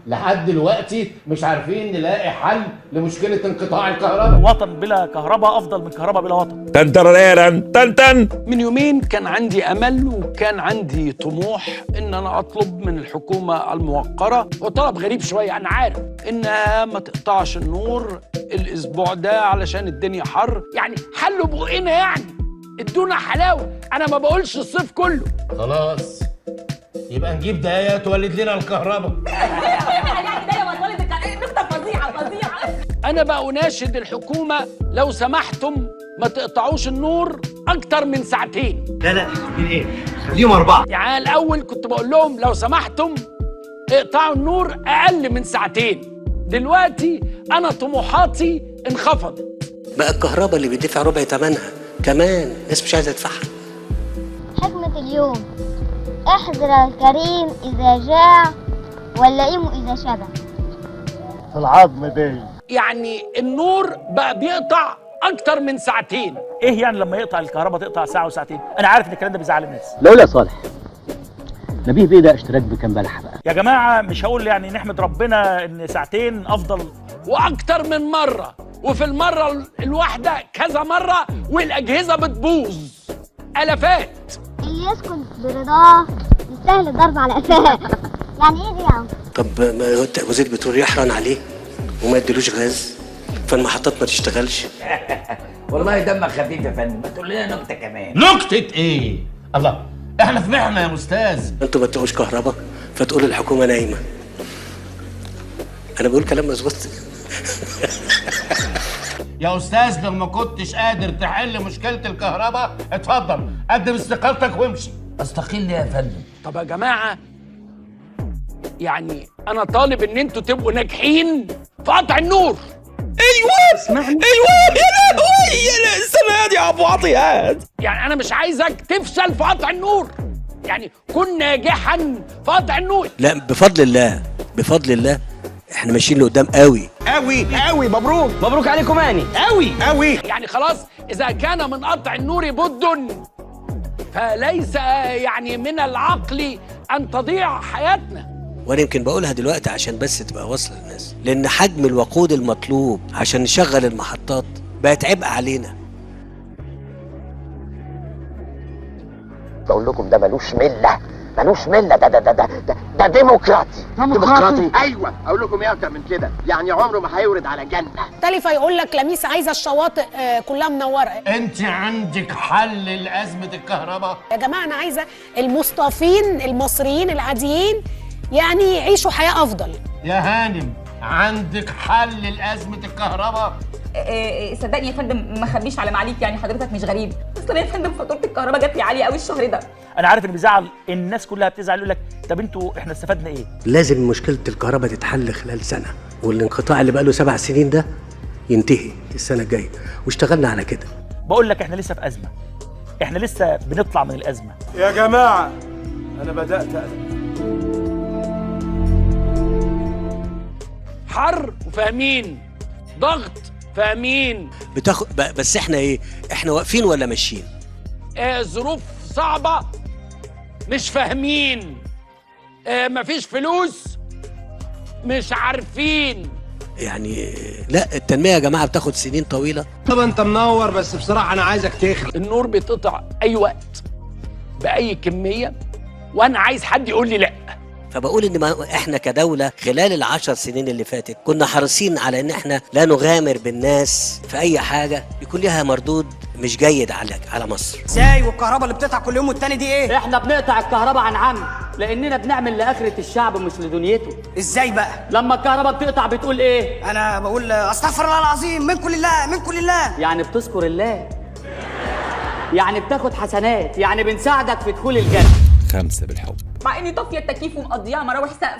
لحد دلوقتي مش عارفين نلاقي حل لمشكله انقطاع الكهرباء. وطن بلا كهرباء افضل من كهرباء بلا وطن. تن. من يومين كان عندي امل وكان عندي طموح ان انا اطلب من الحكومه الموقره، وطلب غريب شويه انا عارف، انها ما تقطعش النور الاسبوع ده علشان الدنيا حر، يعني حلوا بقنا، يعني ادونا حلاوه. انا ما بقولش الصيف كله. خلاص يبقى نجيب دقايق تولد لنا الكهرباء. انا بقى اناشد الحكومه لو سمحتم ما تقطعوش النور اكتر من ساعتين. لا من ايه؟ خليهم 4. يعني الاول كنت بقول لهم لو سمحتم اقطعوا النور اقل من ساعتين، دلوقتي انا طموحاتي انخفضت. بقى الكهرباء اللي بيدفع ربع ثمنها كمان الناس مش عايزه تدفعها. حكمة اليوم: احذر الكريم إذا جاع واللئيم إذا شبع. العظم دي يعني النور بقى بيقطع اكتر من ساعتين. ايه يعني لما يقطع الكهرباء تقطع ساعه وساعتين؟ انا عارف ان الكلام ده بيزعل الناس. لولا صالح نبيه بيه ده اشتراك بكام بلحه بقى. يا جماعه مش هقول يعني نحمد ربنا ان ساعتين افضل، واكتر من مره، وفي المره الواحده كذا مره، والاجهزه بتبوظ الافات. اللي يسكت برضاه يستاهل الضرب على قفاه. يعني ايه دي يا عم؟ طب ما هو وزير البترول يحرن عليه وما يديلوش غاز فالمحطات ما تشتغلش. والله دمك خفيف يا فندم، ما تقول لنا نكته كمان. نكته ايه؟ الله، احنا في محنه يا استاذ. انتوا ما تلاقوش كهرباء فتقولوا الحكومه نايمه. انا بقول كلام مظبوط. يا استاذ لو ما كنتش قادر تحل مشكله الكهرباء اتفضل قدم استقالتك وامشي. استقيل يا فندم. طب يا جماعه، يعني انا طالب ان انتوا تبقوا ناجحين في قطع النور. ايوه اسمعني. ايوه يا لهوي يا السنه يا ابو عطيات. يعني انا مش عايزك تفشل في قطع النور، يعني كن ناجحا في قطع النور. لا بفضل الله احنا ماشيين لقدام قوي. مبروك عليكم هاني. قوي. يعني خلاص اذا كان من قطع النور بد فليس يعني من العقل ان تضيع حياتنا. وانا يمكن بقولها دلوقتي عشان بس تبقى واصله للناس، لان حجم الوقود المطلوب عشان نشغل المحطات بقت عبء علينا. بقول لكم ده ملوش مله، ده ديمقراطي. ايوه اقول لكم ايه اكتر من كده؟ يعني عمره ما هيورد على جنه. مختلفة يقول لك لميس عايزه الشواطئ كلها منوره. انت عندك حل لازمه الكهرباء؟ يا جماعه انا عايزه المصطفين المصريين العاديين يعني يعيشوا حياه افضل. يا هانم عندك حل لازمه الكهرباء؟ صدقني يا فندم ما خبيش على معاليك، يعني حضرتك مش غريب، اصل يا فندم فاتوره الكهرباء جات لي عاليه قوي الشهر ده. انا عارف ان بيزعل الناس كلها، بتزعل يقول لك طب انتوا احنا استفدنا ايه؟ لازم مشكله الكهرباء تتحل خلال سنه، والانقطاع اللي بقاله 7 سنين ده ينتهي السنه الجايه، واشتغلنا على كده. بقول لك احنا لسه في ازمه، احنا لسه بنطلع من الازمه. يا جماعه انا بدات اقلق. حر وفاهمين، ضغط فاهمين، بس احنا ايه؟ احنا واقفين ولا ماشيين؟ ظروف صعبة مش فاهمين، مفيش فلوس مش عارفين. يعني لا، التنمية يا جماعة بتاخد سنين طويلة. طب انت منور، بس بصراحة انا عايزك تخلق. النور بيتقطع اي وقت بأي كمية، وانا عايز حد يقول لي لا. فبقول ان احنا كدولة خلال ال10 سنين اللي فاتت كنا حريصين على ان احنا لا نغامر بالناس في اي حاجة يكون لها مردود مش جيد على مصر. ازاي والكهرباء اللي بتقطع كل يوم والتاني دي ايه؟ احنا بنقطع الكهرباء عن عمد، لاننا بنعمل لاخرة الشعب مش لدنيته. ازاي بقى؟ لما الكهرباء بتقطع بتقول ايه؟ انا بقول استغفر الله العظيم، منكم لله. يعني بتذكر الله، يعني بتاخد حسنات، يعني بنساعدك في دخول الجنة. 5 بالحب. مع اني طافيه التكييف ومقضيها مراوح سقف